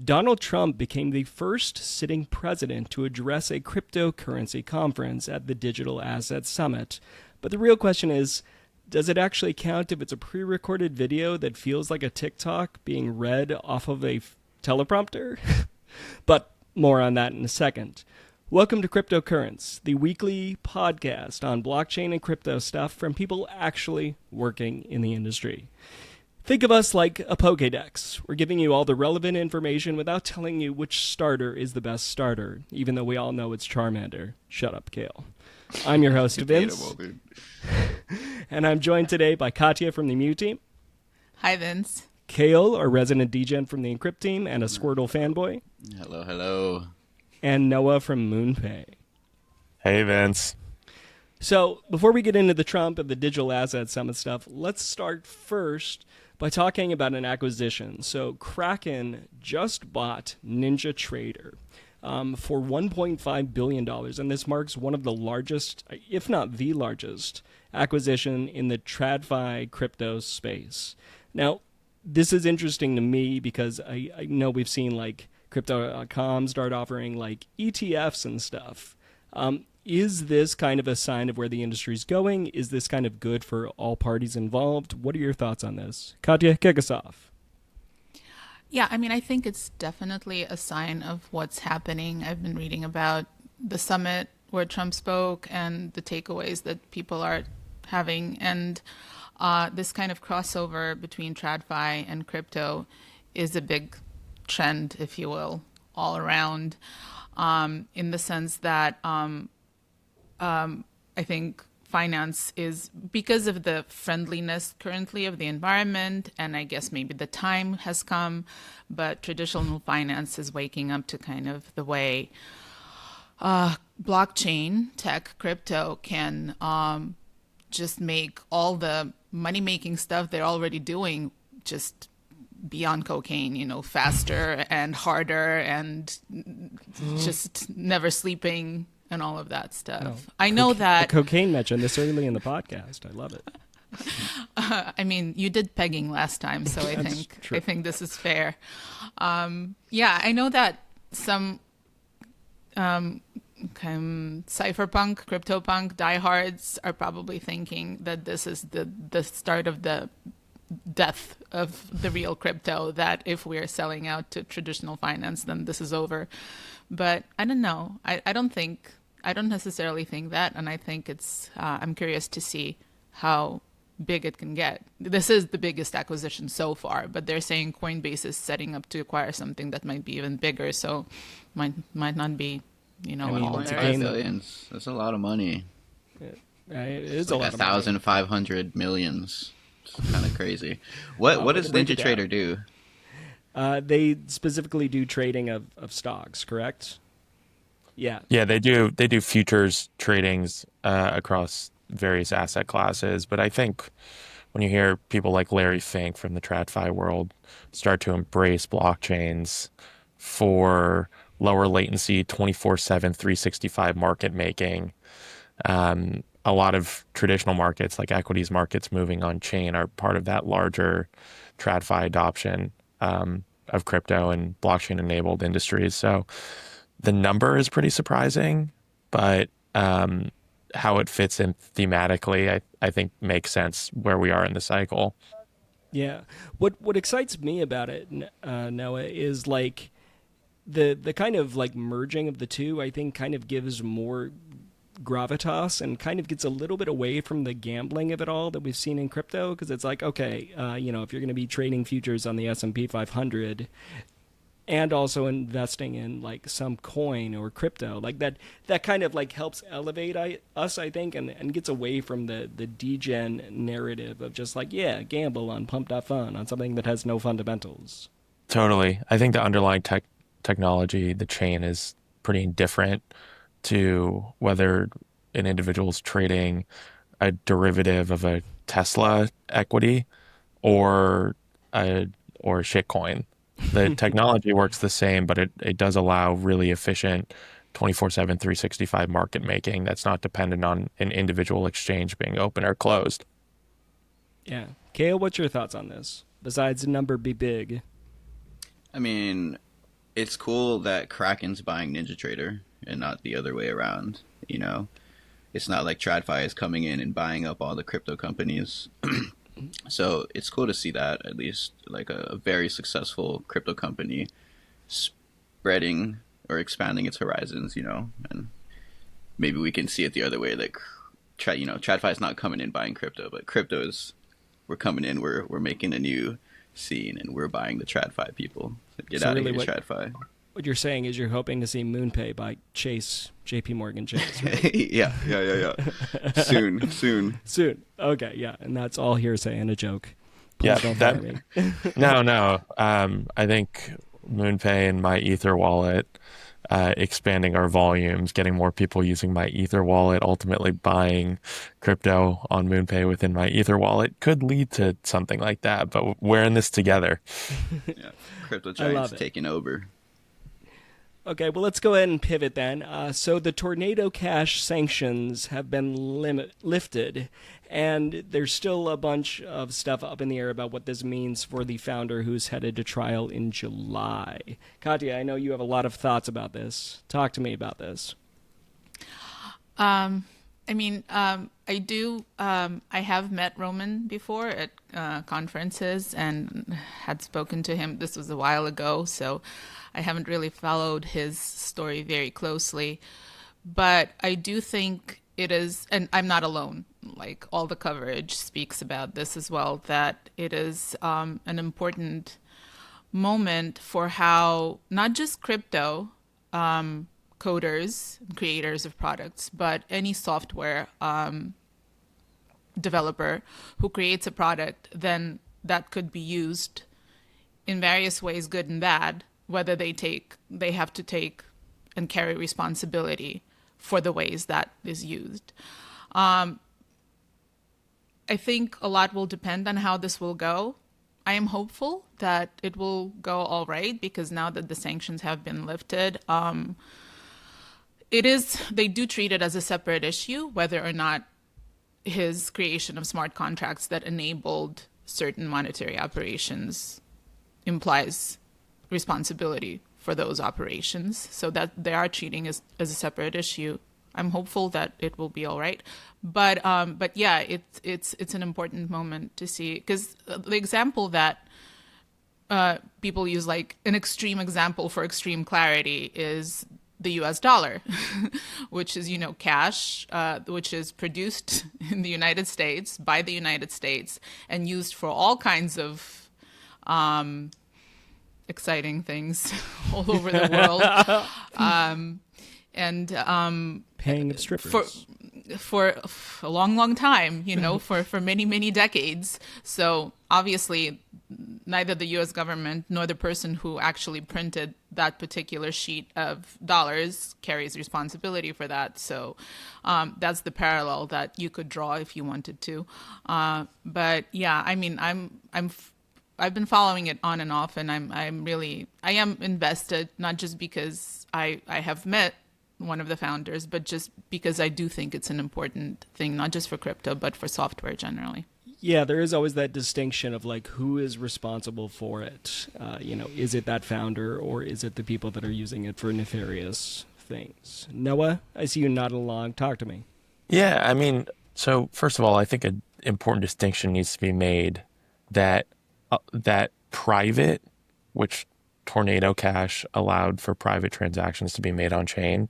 Donald Trump became the first sitting president to address a cryptocurrency conference at the Digital Assets Summit. But the real question is, does it actually count if it's a pre-recorded video that feels like a TikTok being read off of a teleprompter? But more on that in a second. Welcome to Cryptocurrents, the weekly podcast on blockchain and crypto stuff from people actually working in the industry. Think of us like a Pokédex. We're giving you all the relevant information without telling you which starter is the best starter, even though we all know it's Charmander. Shut up, Kale. I'm your host, Vince. And I'm joined today by Katya from the Mew team. Hi, Vince. Kale, our resident degen from the Encrypt team and a Squirtle fanboy. Hello, hello. And Noah from MoonPay. Hey, Vince. So, before we get into the Trump and the Digital Asset Summit stuff, let's start first by talking about an acquisition. So, Kraken just bought NinjaTrader for $1.5 billion, and this marks one of the largest, if not the largest, acquisition in the Tradfi crypto space. Now, this is interesting to me because I know we've seen like Crypto.com start offering like ETFs and stuff. Is this kind of a sign of where the industry's going? Is this kind of good for all parties involved? What are your thoughts on this? Katya, kick us off. Yeah, I mean, I think it's definitely a sign of what's happening. I've been reading about the summit where Trump spoke and the takeaways that people are having. And this kind of crossover between TradFi and crypto is a big trend, if you will, all around, in the sense that I think finance is, because of the friendliness currently of the environment, and I guess maybe the time has come, but traditional finance is waking up to kind of the way blockchain tech, crypto can just make all the money-making stuff they're already doing just beyond cocaine, you know, faster and harder and just never sleeping and all of that stuff. No. I know that... cocaine mention this early in the podcast. I love it. I mean, you did pegging last time, so I think this is fair. Yeah, I know that some cypherpunk, CryptoPunk diehards are probably thinking that this is the start of the death of the real crypto, that if we're selling out to traditional finance, then this is over. But I don't know. I don't necessarily think that. And I think I'm curious to see how big it can get. This is the biggest acquisition so far, but they're saying Coinbase is setting up to acquire something that might be even bigger. So might not be, you know, all there. Billions. That's a lot of money. It is like a lot of money. 1,500 millions. It's kind of crazy. What does NinjaTrader do? They specifically do trading of stocks, correct? Yeah. Yeah, they do futures tradings across various asset classes. But I think when you hear people like Larry Fink from the TradFi world start to embrace blockchains for lower latency, 24/7, 365 market making, a lot of traditional markets like equities markets moving on chain are part of that larger TradFi adoption of crypto and blockchain enabled industries. So the number is pretty surprising, but how it fits in thematically, I think makes sense where we are in the cycle. Yeah. What excites me about it, Noah, is like the kind of like merging of the two, I think kind of gives more gravitas and kind of gets a little bit away from the gambling of it all that we've seen in crypto, because it's like, okay, you know, if you're going to be trading futures on the S&P 500 and also investing in like some coin or crypto, like that kind of like helps elevate us, I think, and gets away from the degen narrative of just like, yeah, gamble on pump.fun on something that has no fundamentals. Totally. I think the underlying technology, the chain, is pretty indifferent to whether an individual is trading a derivative of a Tesla equity or a shitcoin. The technology works the same, but it does allow really efficient 24/7, 365 market making that's not dependent on an individual exchange being open or closed. Yeah. Kale, what's your thoughts on this? Besides the number be big. I mean, it's cool that Kraken's buying NinjaTrader and not the other way around. You know, it's not like TradFi is coming in and buying up all the crypto companies. So it's cool to see that, at least, like a very successful crypto company spreading or expanding its horizons. And maybe we can see it the other way. Like, TradFi is not coming in buying crypto, but crypto is, we're coming in, we're making a new scene, and we're buying the TradFi people. So get out really of here, TradFi. What you're saying is you're hoping to see MoonPay by JP Morgan Chase, right? Yeah. Soon. Soon. Okay, yeah, and that's all hearsay and a joke. Please Yeah, don't fire me. no. I think MoonPay and my Ether wallet, expanding our volumes, getting more people using my Ether wallet, ultimately buying crypto on MoonPay within my Ether wallet could lead to something like that. But we're in this together. Yeah, crypto giants taking over. Okay, well, let's go ahead and pivot then. So the Tornado Cash sanctions have been lifted, and there's still a bunch of stuff up in the air about what this means for the founder who's headed to trial in July. Katya, I know you have a lot of thoughts about this. Talk to me about this. I do. I have met Roman before at conferences and had spoken to him. This was a while ago, so I haven't really followed his story very closely. But I do think it is, and I'm not alone, like all the coverage speaks about this as well, that it is an important moment for how not just crypto coders and creators of products, but any software developer who creates a product, then that could be used in various ways, good and bad, whether they have to take and carry responsibility for the ways that is used. I think a lot will depend on how this will go. I am hopeful that it will go all right, because now that the sanctions have been lifted, they do treat it as a separate issue, whether or not his creation of smart contracts that enabled certain monetary operations implies responsibility for those operations. So that they are treating as a separate issue. I'm hopeful that it will be all right. But yeah, it's an important moment to see, because the example that people use, like an extreme example for extreme clarity, is the US dollar, which is, cash, which is produced in the United States by the United States and used for all kinds of exciting things all over the world. Paying strippers. For a long time, for many, many decades. So obviously, neither the U.S. government nor the person who actually printed that particular sheet of dollars carries responsibility for that. So that's the parallel that you could draw if you wanted to. But yeah, I mean, I've been following it on and off, and I am invested, not just because I have met one of the founders, but just because I do think it's an important thing, not just for crypto, but for software generally. Yeah, there is always that distinction of like, who is responsible for it? Is it that founder, or is it the people that are using it for nefarious things? Noah, I see you nodding along. Talk to me. Yeah, I mean, so first of all, I think an important distinction needs to be made that private, which Tornado Cash allowed for private transactions to be made on chain.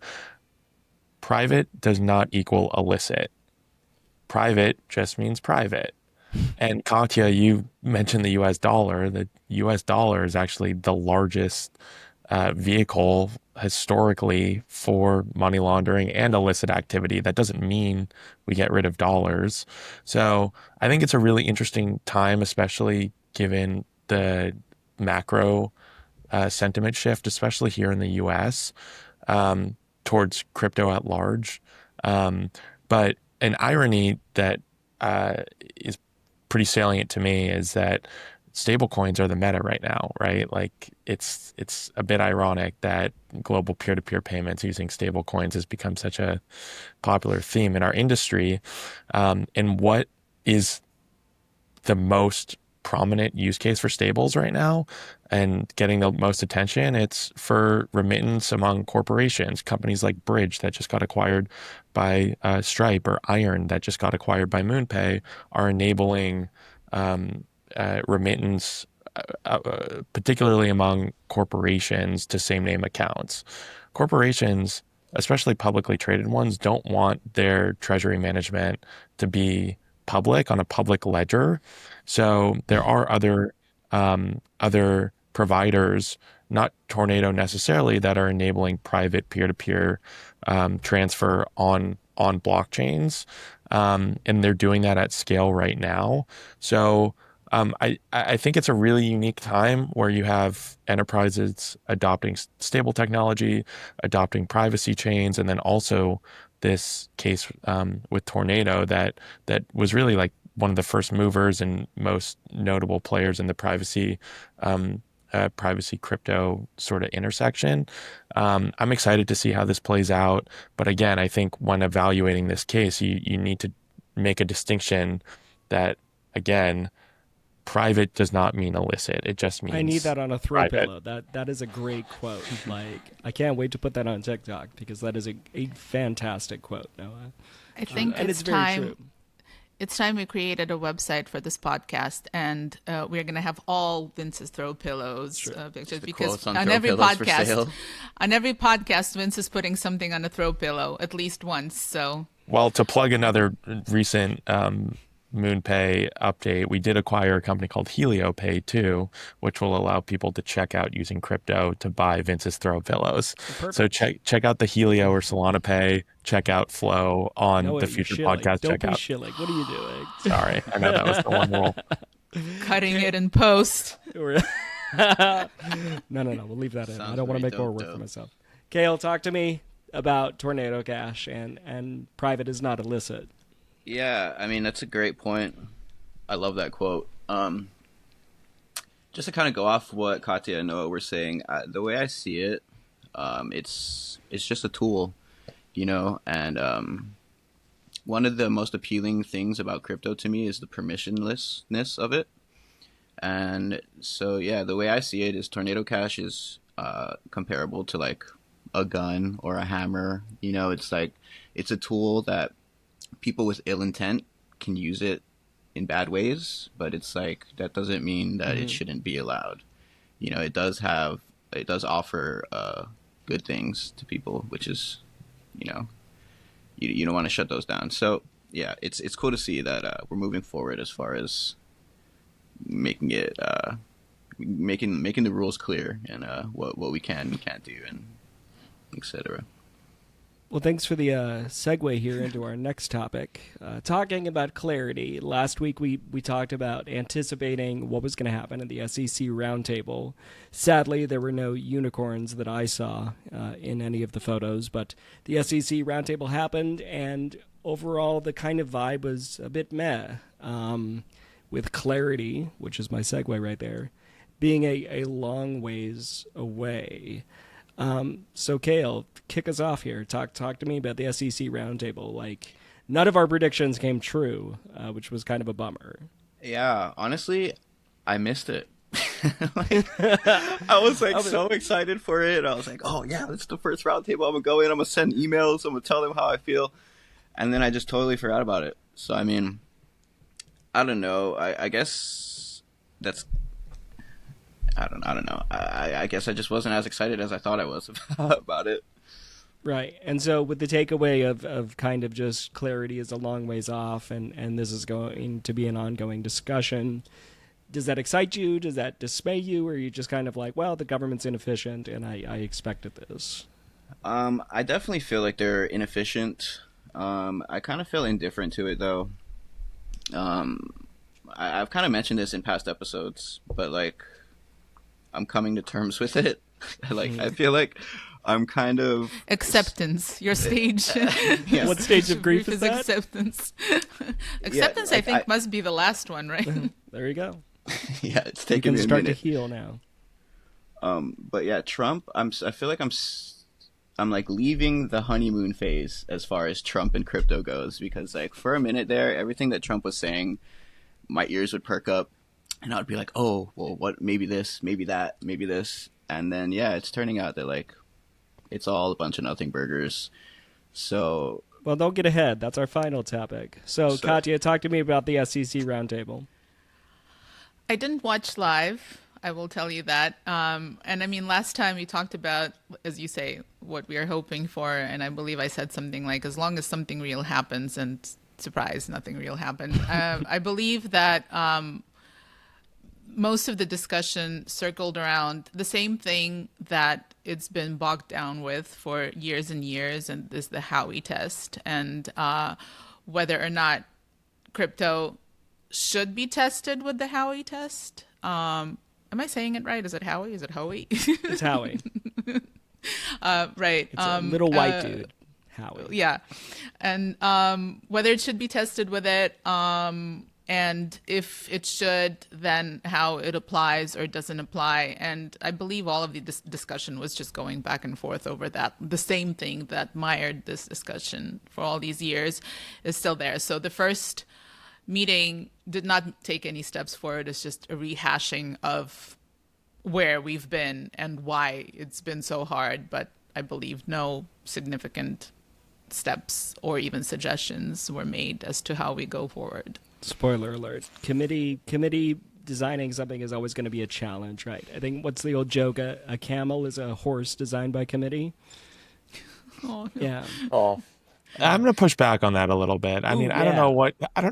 Private does not equal illicit. Private just means private. And Katya, you mentioned the US dollar. The US dollar is actually the largest vehicle historically for money laundering and illicit activity. That doesn't mean we get rid of dollars. So I think it's a really interesting time, especially given the macro sentiment shift, especially here in the US, towards crypto at large. But an irony that is pretty salient to me is that stablecoins are the meta right now, right? Like it's a bit ironic that global peer-to-peer payments using stablecoins has become such a popular theme in our industry. And what is the most prominent use case for stables right now and getting the most attention, it's for remittance among corporations. Companies like Bridge that just got acquired by Stripe, or Iron that just got acquired by MoonPay, are enabling remittance, particularly among corporations, to same name accounts. Corporations, especially publicly traded ones, don't want their treasury management to be public on a public ledger. So there are other providers, not Tornado necessarily, that are enabling private peer-to-peer transfer on blockchains, and they're doing that at scale right now. So I think it's a really unique time where you have enterprises adopting stable technology, adopting privacy chains, and then also this case with Tornado that was really like one of the first movers and most notable players in the privacy crypto sort of intersection. I'm excited to see how this plays out. But again, I think when evaluating this case, you need to make a distinction that, again, private does not mean illicit. It just means I need that on a throw private. pillow. That is a great quote. Like, I can't wait to put that on TikTok because that is a fantastic quote, Noah. I think And it's it's very time. true. It's time we created a website for this podcast, and we're going to have all Vince's throw pillows pictures, The because quotes on on throw every pillows for podcast, sale. Vince is putting something on a throw pillow at least once. So Well, to plug another recent MoonPay update, we did acquire a company called HelioPay too, which will allow people to check out using crypto to buy Vince's throw pillows. Perfect. So check out the Helio or Solana Pay. Check out Flow on Noah, the you're future shilling. podcast. Don't Check be out. shilling. What are you doing? Sorry, I know that was the one rule. cutting it in post. No. We'll leave that in. I Sounds don't want to very make more dope, work though. for myself. Kale, talk to me about Tornado Cash and private is not illicit. Yeah, I mean, that's a great point. I love that quote. Just to kind of go off what Katya and Noah were saying, the way I see it, it's just a tool, and one of the most appealing things about crypto to me is the permissionlessness of it. And so, yeah, the way I see it is Tornado Cash is comparable to like a gun or a hammer. It's like it's a tool that people with ill intent can use it in bad ways, but it's like that doesn't mean that it shouldn't be allowed. It does offer good things to people, which is, you don't want to shut those down. So yeah, it's cool to see that we're moving forward as far as making it making the rules clear and what we can and can't do, and etc. Well, thanks for the segue here into our next topic. Talking about clarity, last week we talked about anticipating what was going to happen at the SEC roundtable. Sadly, there were no unicorns that I saw in any of the photos, but the SEC roundtable happened, and overall the kind of vibe was a bit meh, with clarity, which is my segue right there, being a long ways away. So Kale, kick us off here. Talk to me about the SEC roundtable. Like, none of our predictions came true, which was kind of a bummer. Yeah, honestly, I missed it. I was like so excited for it. I was like, oh yeah, this is the first roundtable. I'm gonna go in. I'm gonna send emails. I'm gonna tell them how I feel, and then I just totally forgot about it. So I mean, I don't know. I guess that's. I don't know. I guess I just wasn't as excited as I thought I was about it. Right. And so with the takeaway of kind of just clarity is a long ways off, and this is going to be an ongoing discussion, does that excite you? Does that dismay you? Or are you just kind of like, well, the government's inefficient and I expected this? I definitely feel like they're inefficient. I kind of feel indifferent to it, though. I've kind of mentioned this in past episodes, but like, I'm coming to terms with it. I feel like I'm kind of Acceptance, your stage. Yeah. What stage of grief is that? acceptance? Acceptance, like, I think, must be the last one, right? There you go. yeah, it's You taking can me a start to minute. heal now. But yeah, Trump. I feel like I'm like leaving the honeymoon phase as far as Trump and crypto goes, because like for a minute there, everything that Trump was saying, my ears would perk up. and I'd be like, oh, well, what? Maybe this, maybe that, maybe this, and then yeah, it's turning out that like it's all a bunch of nothing burgers. So, Well, don't get ahead. That's our final topic. So, so Katya, talk to me about the SEC roundtable. I didn't watch live. I will tell you that. And I mean, last time we talked about, as you say, what we are hoping for, and I believe I said something like, as long as something real happens, and surprise, nothing real happened. I believe that most of the discussion circled around the same thing that it's been bogged down with for years and years, and this is the Howey test, and whether or not crypto should be tested with the Howey test. Am I saying it right? Is it Howie? Is it Howie? It's Howie. Right. It's a little white dude, Howie. Yeah. And whether it should be tested with it, and if it should, then how it applies or doesn't apply. And I believe all of the discussion was just going back and forth over that. The same thing that mired this discussion for all these years is still there. So the first meeting did not take any steps forward. It's just a rehashing of where we've been and why it's been so hard. But I believe no significant steps or even suggestions were made as to how we go forward. Spoiler alert. Committee designing something is always going to be a challenge, right? I think, what's the old joke? A camel is a horse designed by committee. Oh, no. Yeah. Oh, I'm going to push back on that a little bit. I mean, yeah. I don't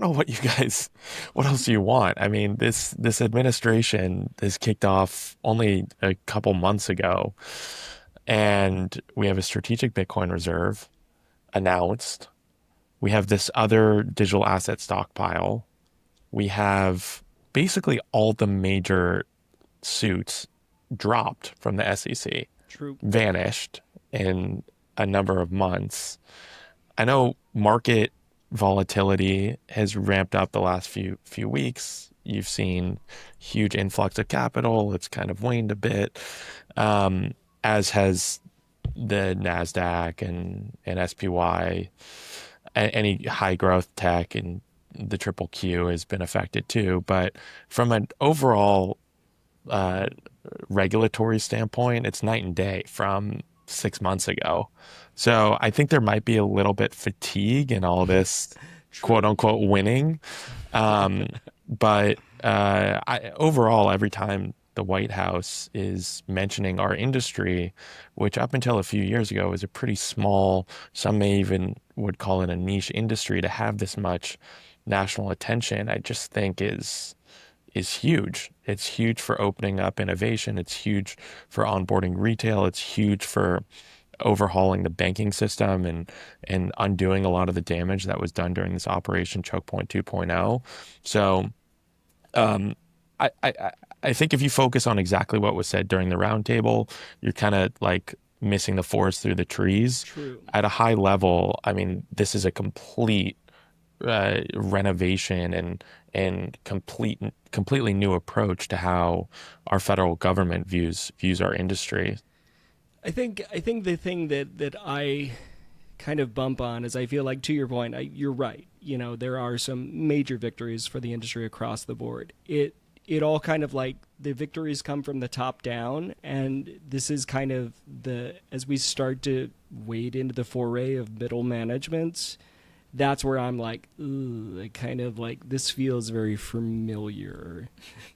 know what you guys, what else do you want? I mean, this administration is kicked off only a couple months ago, and we have a strategic Bitcoin reserve announced. We have this other digital asset stockpile. We have basically all the major suits dropped from the SEC, True. vanished in a number of months. I know market volatility has ramped up the last few weeks. You've seen huge influx of capital. It's kind of waned a bit, as has the NASDAQ and SPY. Any high growth tech and the triple Q has been affected too. But from an overall regulatory standpoint, it's night and day from 6 months ago. So I think there might be a little bit fatigue in all this quote unquote winning. But overall, every time the White House is mentioning our industry, which up until a few years ago was a pretty small, some may even would call it a niche industry, to have this much national attention, I just think is huge. It's huge for opening up innovation. It's huge for onboarding retail. It's huge for overhauling the banking system and undoing a lot of the damage that was done during this Operation Choke Point 2.0. So I think if you focus on exactly what was said during the roundtable, you're kind of like missing the forest through the trees. True. At a high level, I mean, this is a complete renovation and completely new approach to how our federal government views our industry. I think the thing that I kind of bump on is, I feel like, to your point, you're right. You know, there are some major victories for the industry across the board. It all kind of like, the victories come from the top down, and this is kind of as we start to wade into the foray of middle management, that's where I'm like, ugh, kind of like, this feels very familiar.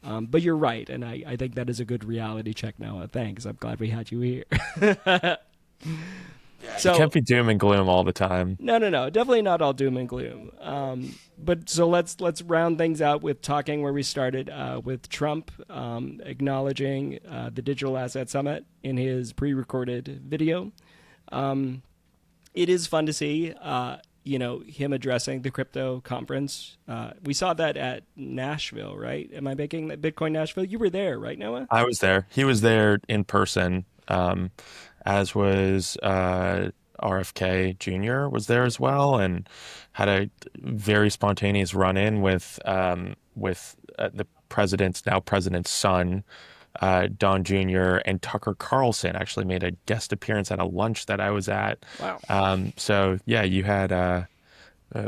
But you're right, and I think that is a good reality check, Noah. Thanks. I'm glad we had you here. So, you can't be doom and gloom all the time. No, definitely not all doom and gloom. But so let's round things out with talking where we started, with Trump acknowledging the Digital Asset Summit in his pre-recorded video. It is fun to see, him addressing the crypto conference. We saw that at Nashville, right? Am I making that Bitcoin Nashville? You were there, right, Noah? I was there. He was there in person. As was RFK Jr. was there as well, and had a very spontaneous run-in with the now president's son, Don Jr., and Tucker Carlson actually made a guest appearance at a lunch that I was at. Wow. So yeah, you had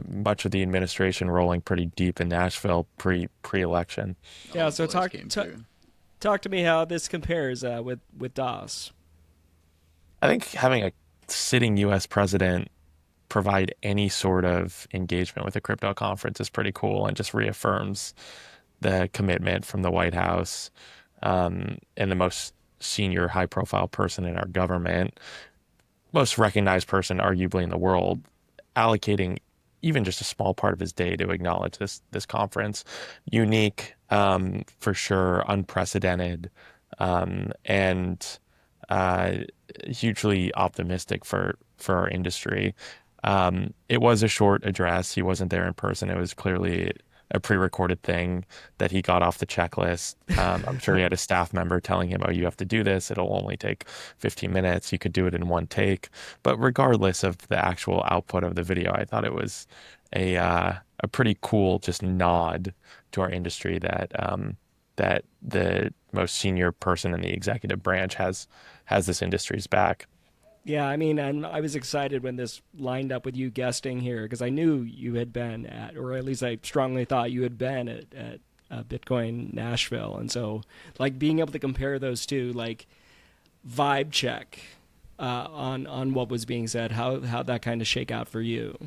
much of the administration rolling pretty deep in Nashville pre-election. Yeah, Oh so boys came through. talk to me how this compares with DOS. I think having a sitting U.S. president provide any sort of engagement with a crypto conference is pretty cool and just reaffirms the commitment from the White House and the most senior high profile person in our government, most recognized person arguably in the world, allocating even just a small part of his day to acknowledge this conference. Unique, for sure, unprecedented, and uh, hugely optimistic for our industry. It was a short address. He wasn't there in person. It was clearly a pre-recorded thing that he got off the checklist. I'm sure he had a staff member telling him, "Oh, you have to do this. It'll only take 15 minutes. You could do it in one take." But regardless of the actual output of the video, I thought it was a pretty cool just nod to our industry that that the most senior person in the executive branch has this industry's back. Yeah, I mean, and I was excited when this lined up with you guesting here because I knew you had been at, or at least I strongly thought you had been at Bitcoin Nashville, and so like being able to compare those two, like vibe check on what was being said, how that kind of shake out for you.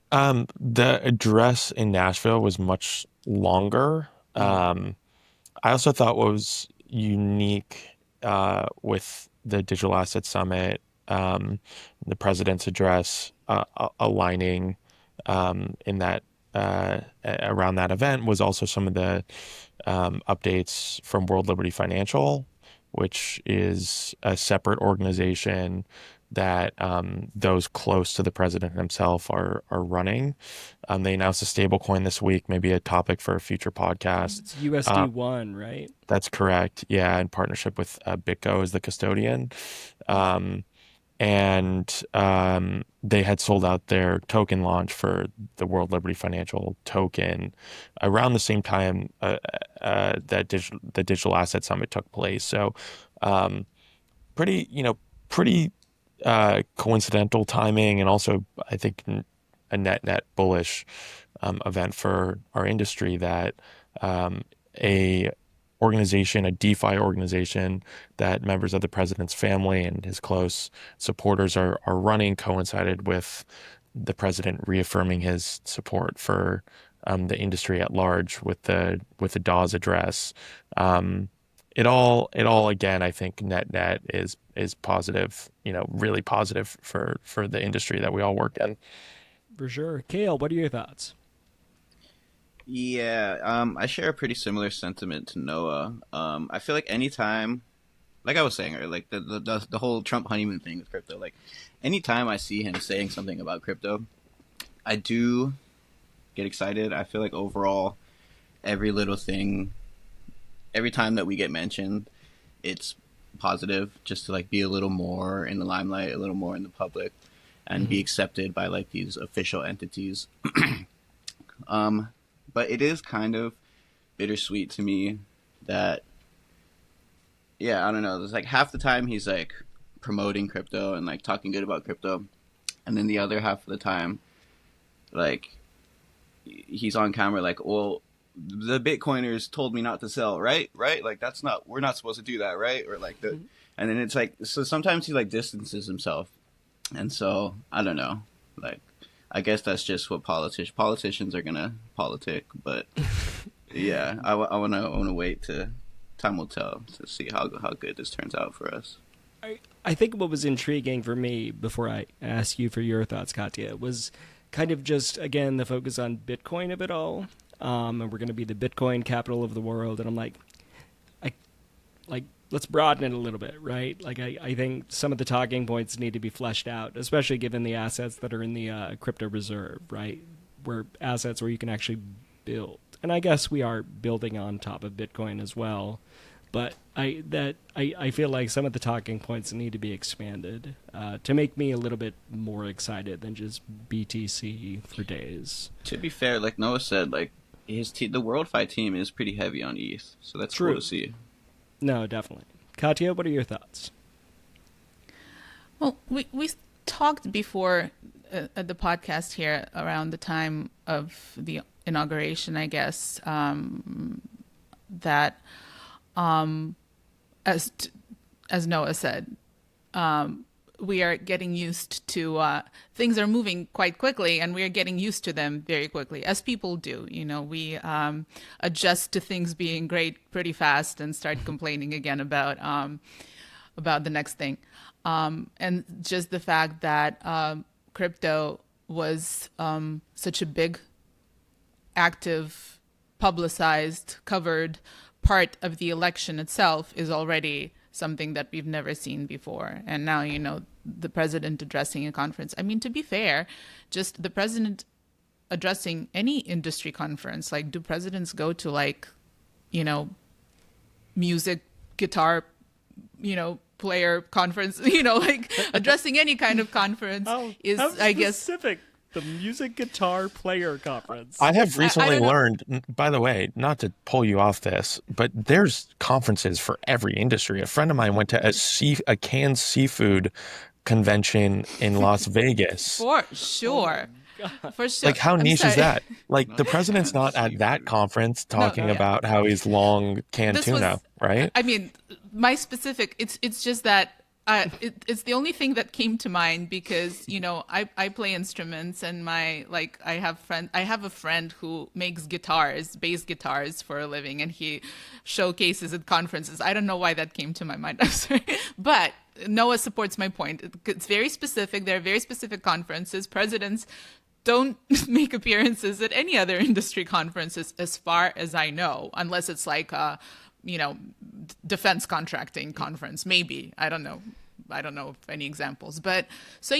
The address in Nashville was much longer. I also thought what was unique with the Digital Asset Summit, the president's address, aligning in that around that event was also some of the updates from World Liberty Financial, which is a separate organization that those close to the president himself are running. They announced a stable coin this week, maybe a topic for a future podcast. It's USD1, right? That's correct. Yeah, in partnership with BitGo as the custodian. Um, and they had sold out their token launch for the World Liberty Financial token around the same time the Digital Asset Summit took place. So um, pretty coincidental timing, and also I think a net bullish event for our industry that a organization, a DeFi organization that members of the president's family and his close supporters are running, coincided with the president reaffirming his support for the industry at large with the Dawes address. It all again, I think net is positive, really positive for the industry that we all work in. For sure. Kale, what are your thoughts? Yeah, I share a pretty similar sentiment to Noah. I feel like anytime, like I was saying earlier, like the whole Trump honeymoon thing with crypto, like anytime I see him saying something about crypto, I do get excited. I feel like overall, every little thing, every time that we get mentioned, it's positive, just to like be a little more in the limelight, a little more in the public, and be accepted by like these official entities. But it is kind of bittersweet to me that, yeah, I don't know. There's like half the time he's like promoting crypto and like talking good about crypto, and then the other half of the time, like he's on camera like, well, the Bitcoiners told me not to sell, right? Right? Like we're not supposed to do that, right? Or like and then it's like, so sometimes he like distances himself, and so I don't know, like. I guess that's just what politicians are gonna politic, but yeah, I wanna wait to time will tell to see how good this turns out for us. I think what was intriguing for me before I ask you for your thoughts, Katya, was kind of just again the focus on Bitcoin of it all, and we're going to be the Bitcoin capital of the world, and I'm I like let's broaden it a little bit, right? Like I think some of the talking points need to be fleshed out, especially given the assets that are in the crypto reserve, right? Where assets where you can actually build, and I guess we are building on top of Bitcoin as well. But I feel like some of the talking points need to be expanded to make me a little bit more excited than just BTC for days. To be fair, like Noah said, like the WorldFi team is pretty heavy on ETH, so that's True. cool to see. No, definitely. Katya, what are your thoughts? Well, we talked before at the podcast here around the time of the inauguration, I guess, that as Noah said, we are getting used to things are moving quite quickly, and we are getting used to them very quickly, as people do. We adjust to things being great pretty fast and start complaining again about the next thing. And just the fact that crypto was such a big, active, publicized, covered part of the election itself is already something that we've never seen before. And now, the president addressing a conference. I mean, to be fair, just the president addressing any industry conference, like, do presidents go to music, guitar, player conference, addressing any kind of conference is, I guess, specific. The music guitar player conference. I have recently learned, by the way, not to pull you off this, but there's conferences for every industry. A friend of mine went to a canned seafood convention in Las Vegas. For sure. For sure. Like, how niche is that? Like, the president's not at that conference talking about how he's long canned tuna, right? I mean, my specific, it's just that it's the only thing that came to mind because, I play instruments, and I have a friend who makes bass guitars for a living, and he showcases at conferences. I don't know why that came to my mind. I'm sorry. But Noah supports my point. It's very specific. There are very specific conferences. Presidents don't make appearances at any other industry conferences, as far as I know, unless it's like defense contracting conference, maybe. I don't know of any examples, but so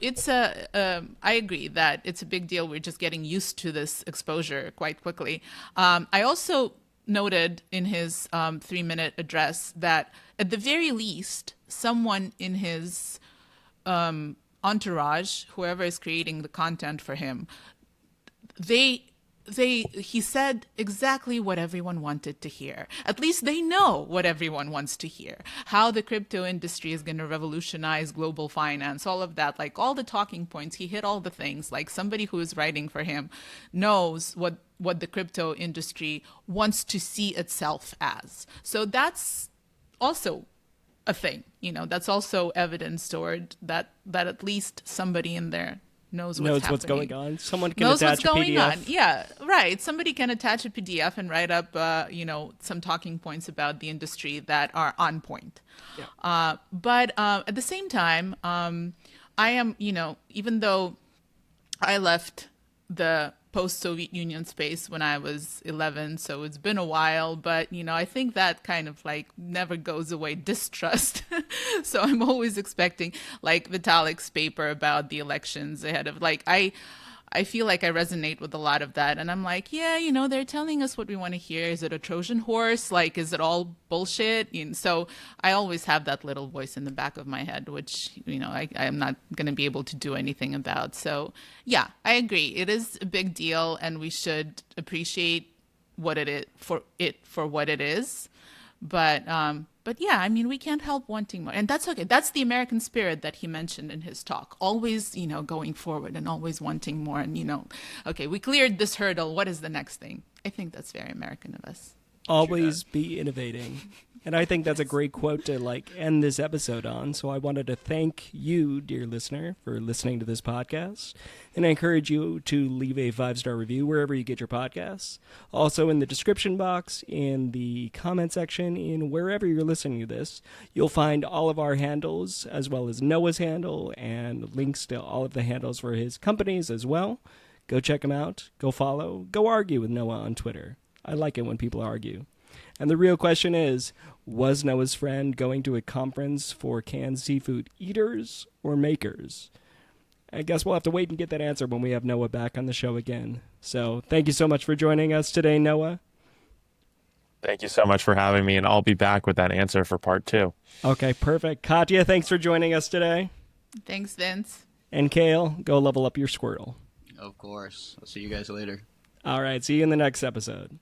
it's I agree that it's a big deal. We're just getting used to this exposure quite quickly. I also noted in his 3-minute address that at the very least, someone in his entourage, whoever is creating the content for him, he said exactly what everyone wanted to hear. At least they know what everyone wants to hear. How the crypto industry is going to revolutionize global finance, all of that, like all the talking points. He hit all the things. Like, somebody who is writing for him knows what the crypto industry wants to see itself as. So that's also a thing, that's also evidence toward that at least somebody in there knows what's going on. Someone can attach a PDF. Yeah, right. Somebody can attach a PDF and write up, some talking points about the industry that are on point. Yeah. But at the same time, I am, even though I left the post-Soviet Union space when I was 11, so it's been a while, but, I think that kind of never goes away, distrust. So I'm always expecting Vitalik's paper about the elections ahead of I feel like I resonate with a lot of that. And I'm like, yeah, they're telling us what we want to hear. Is it a Trojan horse? Is it all bullshit? So I always have that little voice in the back of my head, which, I am not going to be able to do anything about. So, yeah, I agree. It is a big deal, and we should appreciate what it is for what it is. But yeah, I mean, we can't help wanting more. And that's okay. That's the American spirit that he mentioned in his talk. Always, going forward and always wanting more. And, okay, we cleared this hurdle. What is the next thing? I think that's very American of us. Always be innovating. And I think that's a great quote to end this episode on. So I wanted to thank you, dear listener, for listening to this podcast. And I encourage you to leave a 5-star review wherever you get your podcasts. Also in the description box, in the comment section, in wherever you're listening to this, you'll find all of our handles, as well as Noah's handle, and links to all of the handles for his companies as well. Go check them out. Go follow. Go argue with Noah on Twitter. I like it when people argue. And the real question is, was Noah's friend going to a conference for canned seafood eaters or makers? I guess we'll have to wait and get that answer when we have Noah back on the show again. So thank you so much for joining us today, Noah. Thank you so much for having me, and I'll be back with that answer for part 2. Okay, perfect. Katya, thanks for joining us today. Thanks, Vince. And Kale, go level up your Squirtle. Of course. I'll see you guys later. All right, see you in the next episode.